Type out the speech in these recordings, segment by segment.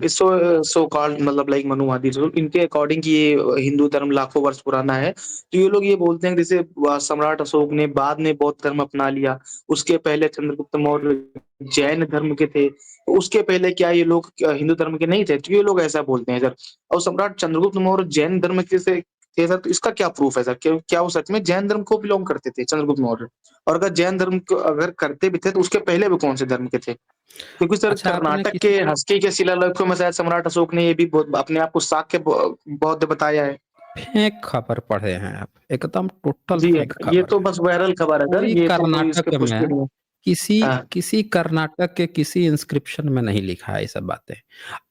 So called मतलब like मनुवादी जो इनके अकॉर्डिंग कि ये हिंदू धर्म लाखों वर्ष पुराना है। तो ये लोग ये बोलते हैं कि जैसे सम्राट अशोक ने बाद में बौद्ध धर्म अपना लिया, उसके पहले चंद्रगुप्त मौर्य जैन धर्म के थे, तो उसके पहले क्या ये लोग हिंदू धर्म के नहीं थे? तो ये लोग ऐसा बोलते हैं सर। और सम्राट चंद्रगुप्त मौर्य जैन धर्म के से थे सर, तो इसका क्या प्रूफ है सर? क्या वो सच में जैन धर्म को बिलोंग करते थे चंद्रगुप्त मौर्य? और अगर जैन धर्म को अगर करते भी थे तो उसके पहले वो कौन से धर्म के थे? क्योंकि सर अच्छा, आपने कर्नाटक के किसी हस्की के शिलालेखों में शायद सम्राट अशोक ने ये भी अपने आप को शाक्य बौद्ध बताया है। फेक खबर पढ़े हैं आप, एकदम टोटल जी, फेक ये खबर तो है। बस वायरल खबर है सर, कोई ये तो कोई इसकी कर्नाटक पुष्टि में नहीं है। किसी हाँ, किसी कर्नाटक के किसी इंस्क्रिप्शन में नहीं लिखा है ये सब बातें।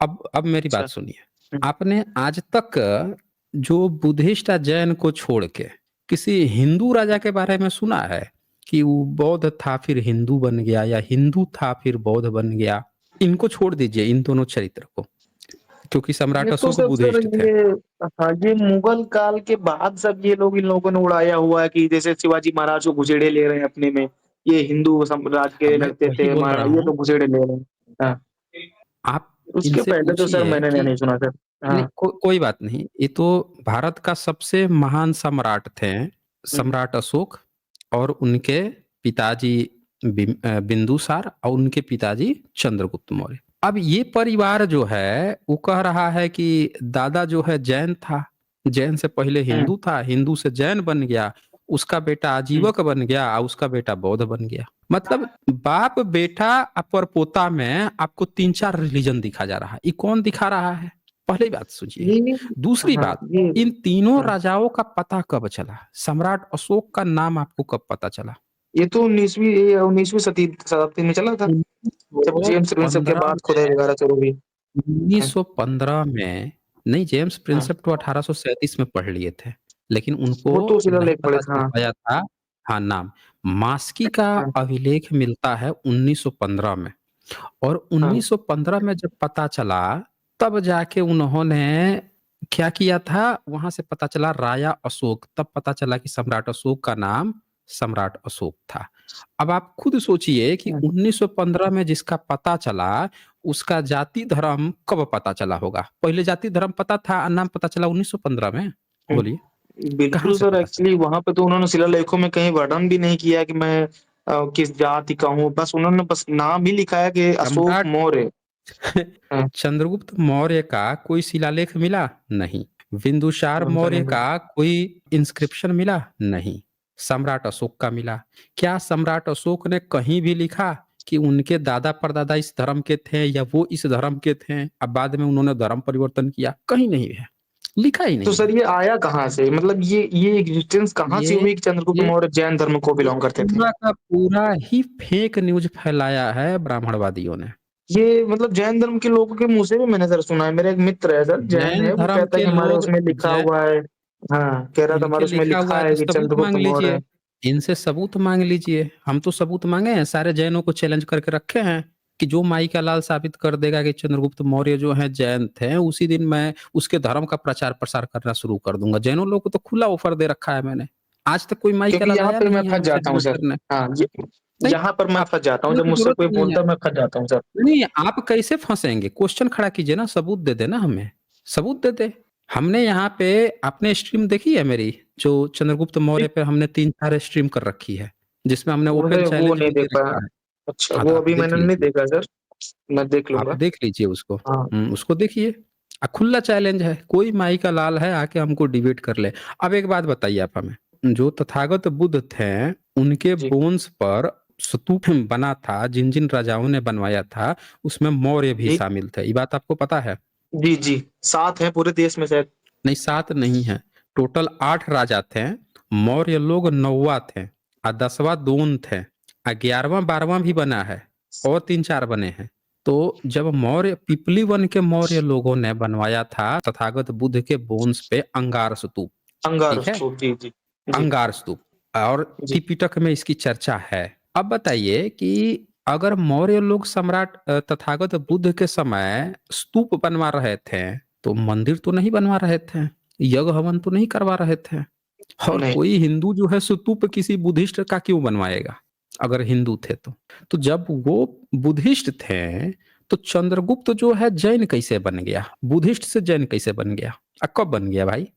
अब मेरी अच्छा। बात सुनिए। हुँ, आपने आज तक जो बुद्धिस्ट या जैन को छोड़ के किसी हिंदू राजा के बारे में सुना है कि वो बौद्ध था फिर हिंदू बन गया, या हिंदू था फिर बौद्ध बन गया? इनको छोड़ दीजिए, इन दोनों चरित्र को, क्योंकि ये सम्राट तो अशोक सब सर बुद्धिस्ट थे। ये हाँ, ये मुगल काल के बाद सब ये लोग इन लोगों ने उड़ाया हुआ है कि जैसे शिवाजी महाराज को घुसेड़े ले रहे हैं अपने में, ये हिंदू साम्राज्य अब के मैं लड़ते वही थे, बोल रहा ये हूँ, तो घुसेड़े ले रहे हैं। हाँ, आप उसके इनसे पहले तो सर पूछिए मैंने कि नहीं सुना सर। नहीं, हाँ, कोई बात नहीं। ये तो भारत का सबसे महान सम्राट थे, हुँ, सम्राट अशोक, और उनके पिताजी बिंदुसार, और उनके पिताजी चंद्रगुप्त मौर्य। अब ये परिवार जो है वो कह रहा है कि दादा जो है जैन था, जैन से पहले हुँ, हिंदू था, हिंदू से जैन बन गया, उसका बेटा हुँ। आजीवक बन गया और उसका बेटा बौद्ध बन गया। मतलब बाप बेटा और पोता में आपको तीन चार रिलीजन दिखा जा रहा है। ये कौन दिखा रहा है? पहली बात सोचिए। ये दूसरी हाँ, बात, ये इन तीनों हाँ, राजाओं का पता कब चला? सम्राट अशोक का नाम आपको कब पता चला? ये तो 19वीं शताब्दी में चला था, जब जेम्स प्रिंसेप के 1915 बाद खुदाई में वगैरह शुरू हुई। हाँ, 1915 में नहीं, जेम्स हाँ, प्रिंसेप तो 1837 में पढ़ लिए थे, लेकिन उनको वो तो नहीं शिलालेख पड़े पता थे। चल हाँ, पाया था। हाँ, नाम मास्की का हाँ, अभिलेख मिलता है 1915 में, और हाँ, 1915 में जब पता चला, तब जाके उन्होंने क्या किया था, वहां से पता चला राया अशोक, तब पता चला कि सम्राट अशोक का नाम सम्राट अशोक था। अब आप खुद सोचिए कि हाँ, 1915 में जिसका पता चला, उसका जाति धर्म कब पता चला होगा? पहले जाति धर्म पता था, नाम पता चला 1915 में? हुँ। बोलिए, कहाँ बिल्कुल से सर, पता चला? एक्चुअली वहाँ पे तो उन्होंने शिलालेखों में कहीं वर्णन भी नहीं किया है कि मैं किस जाति का हूँ, बस उन्होंने बस नाम ही लिखा है कि अशोक सम्राट मौर्य। हाँ, चंद्रगुप्त मौर्य का कोई शिलालेख मिला? नहीं। बिंदुसार कौन-सा मौर्य नहीं। का कोई इंस्क्रिप्शन मिला? नहीं। सम्राट अशोक का मिला। क्या सम्राट अशोक ने कहीं भी लिखा कि उनके दादा परदादा इस धर्म के थे, या वो इस धर्म के थे, अब बाद में उन्होंने धर्म परिवर्तन किया? कहीं नहीं है, लिखा ही तो नहीं सर है। ये आया कहाँ से? मतलब ये एग्जिस्टेंस कहाँ से ये हुई कि चंद्रगुप्त ये मौर्य जैन धर्म को ये बिलॉन्ग करते थे? पूरा का पूरा ही फेक न्यूज फैलाया है ब्राह्मणवादियों ने। ये मतलब जैन धर्म के लोगों के मुँह से भी मैंने सर सुना है, मेरा एक मित्र है सर, जैन जैन है, वो धर्म कहता है के कि हमारे लोग उसमें लिखा जै हुआ है। हाँ, कह रहा था इनके हमारे उसमें लिखा हुआ लिखा है है तो कि सबूत चंद्रगुप्त माँग मौर्य। लीजिए। इनसे सबूत माँग लीजिए। हम तो सबूत माँगे हैं, सारे जैनों को चैलेंज करके रखे हैं कि जो माई का लाल साबित कर देगा कि चंद्रगुप्त मौर्य जो हैं जैन थे, उसी दिन मैं उसके धर्म का प्रचार-प्रसार करना शुरू कर दूँगा। जैनों लोगों को तो खुला ऑफर दे रखा है मैंने। आज तक कोई माई का क्योंकि लाल यहाँ आया पे मैं नहीं है फँस हमसे जाता हूँ डिबेट सर। करने। हाँ, य नहीं, यहाँ पर मैं आप फँस जाता हूँ, फँसने जब की मुझसे ज़रूरत कोई नहीं है। बोलता है मैं फँस जाता हूँ सर। नहीं, आप कैसे फँसेंगे? क्वेश्चन खड़ा कीजिए ना, सबूत दे देना हमें, सबूत दे दे। हमने यहाँ पे आपने स्ट्रीम देखी है मेरी? जो चंद्रगुप्त जी, मौर्य पे हमने 3-4 स्ट्रीम कर रखी है, जिसमें हमने ओपन उन्हें वो चैलेंज नहीं भी देख दे पाया। रखा है। अच्छा, हाँ, तो वो आप अभी देख मैंने नहीं लीजिए, देखा सर, मैं देख आप लूँगा। देख लीजिए उसको। हाँ, उसको देखिए। खुला चैलेंज है, कोई माई का लाल है आके हमको डिबेट कर ले। अब एक बात बताइए आप हमें, जो तथागत बुद्ध थे, उनके जी। बोन्स पर स्तूप बना था, जिन-जिन राजाओं ने बनवाया था, उसमें मौर्य भी जी, शामिल थे। ये बात आपको पता है? जी, जी, 7 हैं पूरे देश में शायद। नहीं, 7 नहीं है, टोटल 8 राजा थे, मौर्य लोग 9वाँ थे, 10वाँ दून थे, 11वाँ 12वाँ भी बना है, और 3-4 बने हैं। तो जब मौर्य पिपली वन के मौर्य लोगों ने बनवाया था तथागत बुद्ध के बोन्स पे अंगार स्तूप, अंगार ठीक है? स्तूप, जी, जी। जी, अंगार स्तूप, और जी। त्रिपिटक में इसकी चर्चा है। अब बताइए कि अगर मौर्य लोग सम्राट तथागत बुद्ध के समय स्तूप बनवा रहे थे, तो मंदिर तो नहीं बनवा रहे थे, यज्ञ हवन तो नहीं करवा रहे थे, और नहीं, कोई हिंदू जो है स्तूप किसी बुद्धिस्ट का क्यों बनवाएगा, अगर हिंदू थे तो? तो जब वो बुद्धिस्ट थे, तो चंद्रगुप्त जो है जैन कैसे बन गया? बुद्धिस्ट से जैन कैसे बन गया? कब बन गया भाई?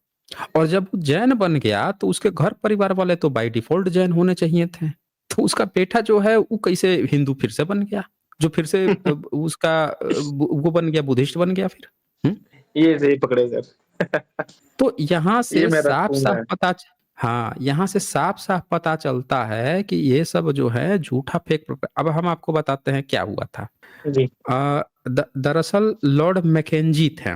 और जब वो जैन बन गया तो उसके घर परिवार वाले तो बाय डिफ़ॉल्ट जैन होने चाहिए थे। तो उसका बेटा जो है वो कैसे हिंदू फिर से बन गया? जो फिर से उसका वो बन गया बुद्धिस्ट बन गया फिर। हुँ? ये सही पकड़े सर। तो यहाँ ये से मैं रखूँगा। साफ-साफ पता च हाँ, यहाँ से साफ-साफ पता चलता है कि ये सब जो है झूठा फेक अब हम आपको बताते हैं क्या हुआ था। जी, दरअसल लॉर्ड मैकेंजी थे।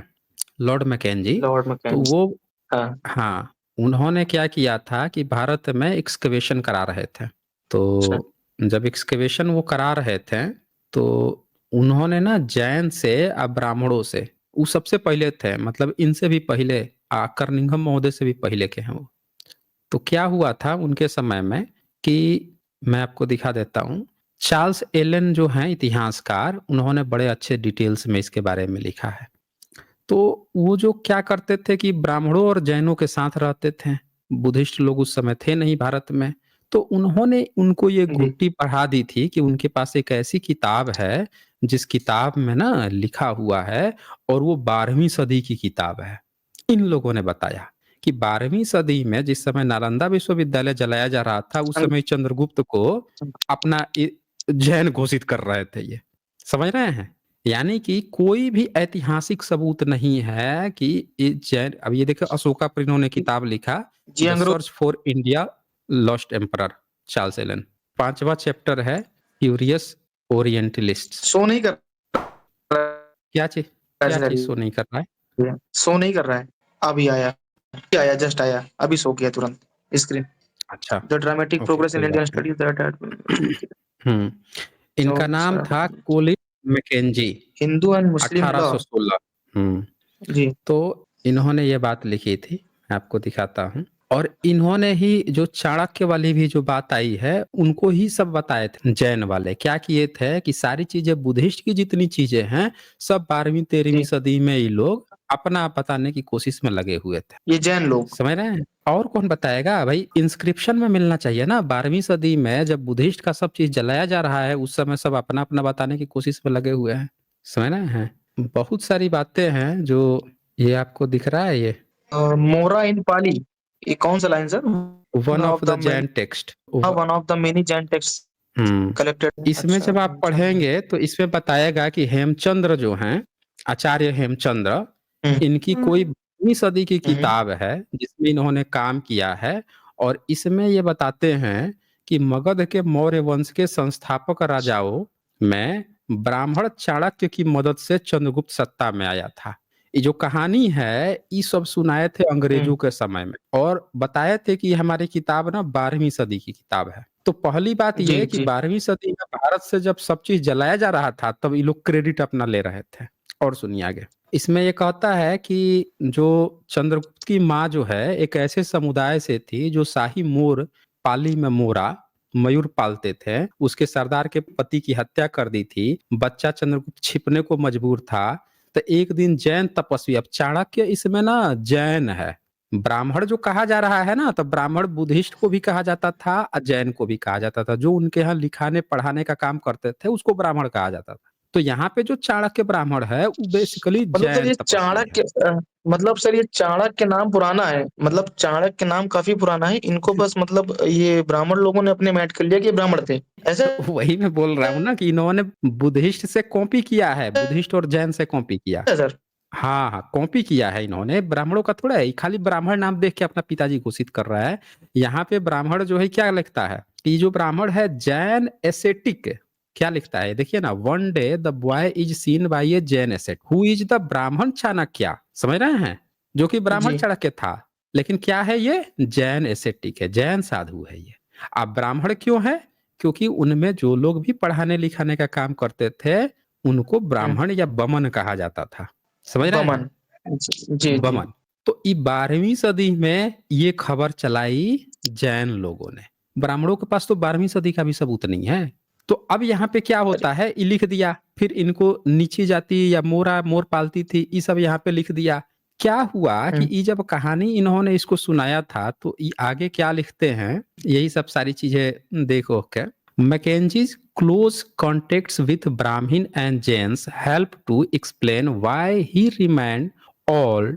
लॉर्ड मैकेंजी लॉर्ड तो मैकेनिस्ट। वो हाँ, हाँ, उन्होंने क्या किया था कि भारत में एक्सकवेशन करा रहे थे। अच्छा। तो जब एक्सकवेशन वो करा रहे थे, तो उन्होंने ना जैन से ब्राह्मणों से वो सबसे पहले थे मतलब इनसे भी पहले कर्निंघम महोदय से भी पहले के हैं वो। तो क्या हुआ था उनके समय में कि मैं आपको दिखा देता हूँ। चार्ल्स एलन जो हैं इतिहासकार, उन्होंने बड़े अच्छे डिटेल्स में इसके बारे में लिखा है। तो वो जो क्या करते थे कि ब्राह्मणों और जैनों के साथ रहते थे। बुद्धिस्ट लोग उस समय थे नहीं भारत में। तो उन्होंने उनको ये जी, घुट्टी पढ़ा दी थी कि उनके पास एक ऐसी किताब है, जिस किताब में ना लिखा हुआ है और वो 12वीं सदी की किताब है। इन लोगों ने बताया कि 12वीं सदी में जिस समय नालंदा विश्वविद्यालय जलाया जा रहा था, उस समय चंद्रगुप्त को अपना जैन घोषित कर रहे थे ये। समझ रहे हैं? यानी कि कोई भी ऐतिहासिक सबूत नहीं है कि ये जैन अब ये देखिए अशोका पर इन्होंने किताब लिखा जी द अंग्रेज़ search for India lost emperor Charles Allen 5वां चैप्टर है क्यूरियस ओरिएंटलिस्ट्स शो नहीं कर रहा है क्या सर चीज़ शो नहीं कर रहा है? ये, शो नहीं कर रहा है। अभी आया, अभी आया, जस्ट आया, अभी शो किया तुरंत स्क्रीन। अच्छा, the dramatic okay progress in कोई बात इंडियन नहीं। स्टडीज़ दैट हैड हुँ, इनका नाम था Colin Mackenzie Hindu and Muslim law. 1816 हुँ। जी, तो इन्होंने ये बात लिखी थी, मैं आपको दिखाता हूँ और इन्होंने ही जो चाणक्य वाली भी जो बात आई है, उनको ही सब बताए थे जैन वाले। क्या किए थे कि सारी चीज़ें बुद्धिस्ट की जितनी चीज़ें हैं, सब 12वीं-13वीं जी, सदी में ये लोग अपना बताने की कोशिश में लगे हुए थे। ये जैन लोग। समझ रहे हैं? और कौन बताएगा? भई इंस्क्रिप्शन में मिलना चाहिए ना, 12वीं सदी में जब बुद्धिस्ट का सब चीज़ जलाया जा रहा है, उस समय सब अपना-अपना बताने की कोशिश में लगे हुए हैं। समझ रहे हैं? बहुत सारी बातें हैं जो ये आपको दिख रहा है ये? मोरा इन पाली, ये कौन सा line sir? One one of of the the many, Jain text व one of the many Jain text हुँ। कलेक्टेड। इसमें अच्छा, जब आप हेमचंद। पढ़ेंगे तो इसमें बताएगा कि हेमचंद्र जो हैं, आचार्य हेमचंद्र, हुँ, इनकी कोई 12वीं सदी की हुँ, हुँ, किताब है जिसमें इन्होंने काम किया है और इसमें ये बताते हैं कि मगध के मौर्य वंश के संस्थापक राजाओं में ब्राह्मण चाणक्य की मदद से चंद्रगुप्त सत्ता में आया था। ये जो कहानी है, ये सब सुनाए थे हुँ। अंग्रेजों के समय में और बताए थे कि हमारी किताब ना 12वीं सदी की किताब है। तो पहली बात ये जी, है कि जी। 12वीं सदी में भारत से जब सब चीज़ जलाया जा रहा था, तब ये लोग क्रेडिट अपना ले रहे थे। और सुनिए आगे। इसमें ये कहता है कि जो चंद्रगुप्त की माँ जो है, एक ऐसे समुदाय से थी जो शाही मोर पाली में मोरा, मयूर पालते थे। उसके सरदार के पति की हत्या कर दी थी। बच्चा चंद्रगुप्त छिपने को मजबूर था। तो एक दिन जैन तपस्वी अब चाणक्य इसमें ना जैन है। ब्राह्मण जो कहा जा रहा है ना, तो ब्राह्मण बुद्धिस्ट को भी कहा जाता था और जैन को भी कहा जाता था। जो उनके यहाँ लिखाने-पढ़ाने का काम करते थे, उसको ब्राह्मण कहा जाता था। तो यहाँ पे जो चाणक्य ब्राह्मण है, वो बेसिकली मतलब सर जैन ये तपस्वी है। चाणक्य मतलब सर ये चाणक्य नाम पुराना है, मतलब चाणक्य नाम काफ़ी पुराना है, इनको बस मतलब ये ब्राह्मण लोगों ने अपने में ऐड कर लिया कि ये ब्राह्मण थे, ऐसा तो वही मैं बोल रहा हूँ ना कि इन्होंने बुद्धिस्ट से कॉपी किया है, बुद्धिस्ट और जैन से कॉपी किया। है सर? हाँ, हाँ, कॉपी किया है इन्होंने, ब्राह्मणों का थोड़ा है, ये खाली ब्राह्मण नाम देख के अपना पिताजी घोषित कर रहा है। यहाँ पे ब्राह्मण जो है क्या लिखता है, कि जो ब्राह्मण है जैन एसेटिक, क्या लिखता है? देखिए ना, one day the boy is seen by a Jain ascetic who is the Brahmin Chanakya, समझ रहे हैं? जो कि ब्राह्मण जी, चाणक्य था, लेकिन क्या है ये? जैन एसेटिक है, जैन साधु है ये। अब ब्राह्मण क्यों है? क्योंकि उनमें जो लोग भी पढ़ाने-लिखाने का काम करते थे, उनको हुँ, ब्राह्मण या बमन कहा जाता था। समझ रहे हैं? बमन। जी, जी। बमन। तो 12वीं सदी में ये खबर चलाई जैन लोगों ने। ब्राह्मणों के पास तो 12वीं सदी का भी सबूत नहीं है। तो अब यहाँ पे क्या अरे! होता है, ये लिख दिया, फिर इनको नीची जाति या मोर पालती थी, ये सब यहाँ पे लिख दिया। क्या हुआ कि हुँ, ये जब कहानी इन्होंने इसको सुनाया था, तो ये आगे क्या लिखते हैं, यही सब सारी चीज़ें देख ओख के। Mackenzie's close contacts with Brahmin and Jains help to explain why he remained old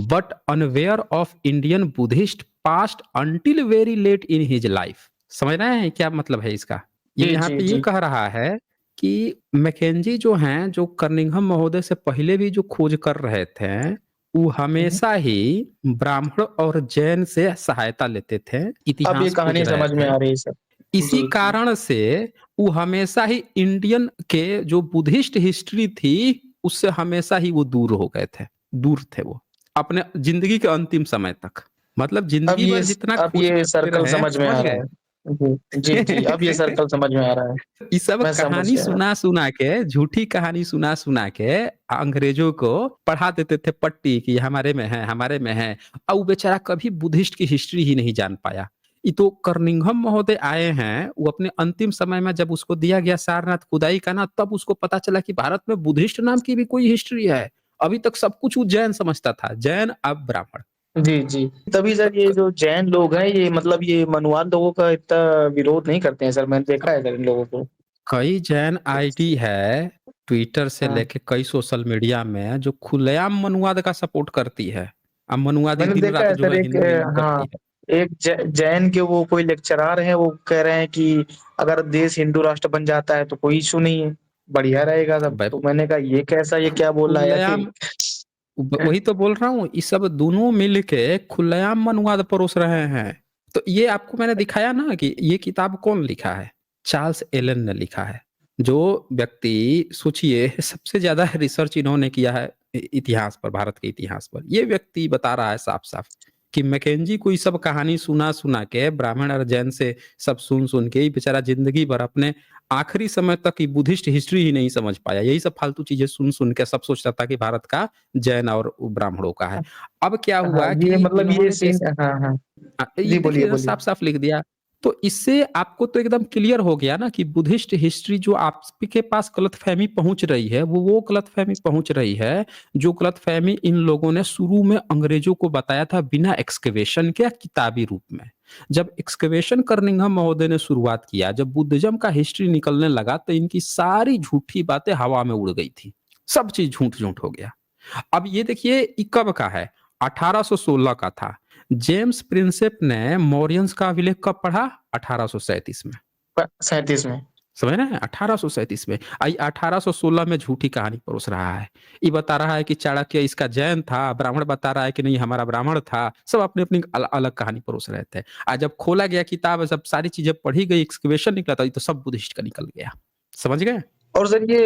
but unaware of Indian Buddhist past until very late in his life. समझ रहे हैं क्या मतलब है इसका? ये जी, यहाँ जी, पे ये जी। कह रहा है कि मैकेंजी जो हैं, जो कर्निंघम महोदय से पहले भी जो खोज कर रहे थे, वो हुँ, हुँ। हमेशा ही ब्राह्मण और जैन से सहायता लेते थे, अब ये इतिहास खोज कहानी रहे समझ में थे। आ रही है सर। इसी जी, जी। कारण से वो हमेशा ही इंडियन के जो बुद्धिस्ट हिस्ट्री थी, उससे हमेशा ही वो दूर हो गए थे, दूर थे वो, अपने ज़िंदगी के अंतिम समय तक। मतलब ज़िंदगी भर जितना अब खोज ये करते सर्कल रहे हैं, समझ में समझ आ गए? रहा है। जी, जी, जी। अब ये सर्कल समझ में आ रहा है। ये सब मैं समझ कहानी गया। सुना-सुना के, झूठी कहानी सुना-सुना के अंग्रेजों को पढ़ा देते थे पट्टी कि हमारे में है, हमारे में है। और वो बेचारा कभी बुद्धिस्ट की हिस्ट्री ही नहीं जान पाया। ये तो कर्निंघम महोदय आए हैं, वो अपने अंतिम समय में जब उसको दिया गया सारनाथ खुदाई का ना, तब उसको पता चला कि भारत में बुद्धिस्ट नाम की भी कोई हिस्ट्री है। अभी तक सब कुछ वो जैन समझता था, जैन अब ब्राह्मण। जी, जी। तभी सर ये क जो जैन लोग हैं, ये मतलब ये मनुवाद लोगों का इतना विरोध नहीं करते हैं सर, मैंने देखा है सर इन लोगों को। कई जैन आईडी है, ट्विटर से हाँ, लेके कई सोशल मीडिया में जो खुलेआम मनुवाद का सपोर्ट करती है। अब मनुवादी मैंने देखा दिन-रात है जो सर है एक हिंदू-हिंदू हाँ, करती है। एक जैन के वो कोई लेक्चरार हैं, वो कह रहे हैं कि अगर देश हिंदू राष्ट्र बन जाता है तो कोई इश्यू नहीं है, बढ़िया रहेगा सब। ब तो मैंने कहा ये कैसा, ये क्या बोल रहा है खुलेआम आके? वही तो बोल रहा हूँ, ये सब दोनों मिल के खुलेआम मनुवाद परोस रहे हैं। तो ये आपको मैंने दिखाया ना कि ये किताब कौन लिखा है? चार्ल्स एलन ने लिखा है। जो व्यक्ति सोचिए सबसे ज़्यादा रिसर्च इन्होंने किया है इतिहास पर, भारत के इतिहास पर। ये व्यक्ति बता रहा है साफ-साफ कि मैकेंजी को ये सब कहानी सुना-सुना के ब्राह्मण और जैन से सब सुन-सुन के ये बेचारा ज़िंदगी भर अपने आखिरी समय तक ये बुद्धिस्ट हिस्ट्री ही नहीं समझ पाया। यही सब फालतू चीज़ें सुन-सुन के सब सोचता था कि भारत का जैन और ब्राह्मणों का है। अब क्या हाँ, हुआ ये कि मतलब ये इन्होंने सीन जैसे हाँ, हाँ। ये जी, बोलिए, देखिए ना बोलिए। साफ-साफ लिख दिया। तो इससे आपको तो एकदम क्लियर हो गया ना कि बुद्धिस्ट हिस्ट्री जो आपके पास गलतफ़हमी पहुँच रही है, वो गलतफ़हमी पहुँच रही है, जो गलतफ़हमी इन लोगों ने शुरू में अंग्रेज़ों को बताया था बिना एक्सकवेशन के किताबी रूप में। जब एक्सकवेशन कर्निंघम महोदय ने शुरुआत किया, जब बुद्धिज़्म का हिस्ट्री निकलने लगा, तो इनकी सारी झूठी बातें हवा में उड़ गई थी। सब चीज़ झूठ-झूठ हो गया। अब ये देखिए ये कब का है? 1816 का था। जेम्स प्रिंसेप ने मौर्यंस का अभिलेख कब पढ़ा? 1837 में। 37 में। समझ रहे हैं? 1837 में। 1816 में झूठी कहानी परोस रहा है। ये बता रहा है कि चाणक्य इसका जैन था, ब्राह्मण बता रहा है कि नहीं हमारा ब्राह्मण था। सब अपनी-अपनी अलग कहानी परोस रहे थे। जब खोला गया किताब, जब सारी चीज़ें पढ़ी गई, एक्सकवेशन निकला था, ये तो सब बुद्धिस्ट का निकल गया। समझ गए? और सर ये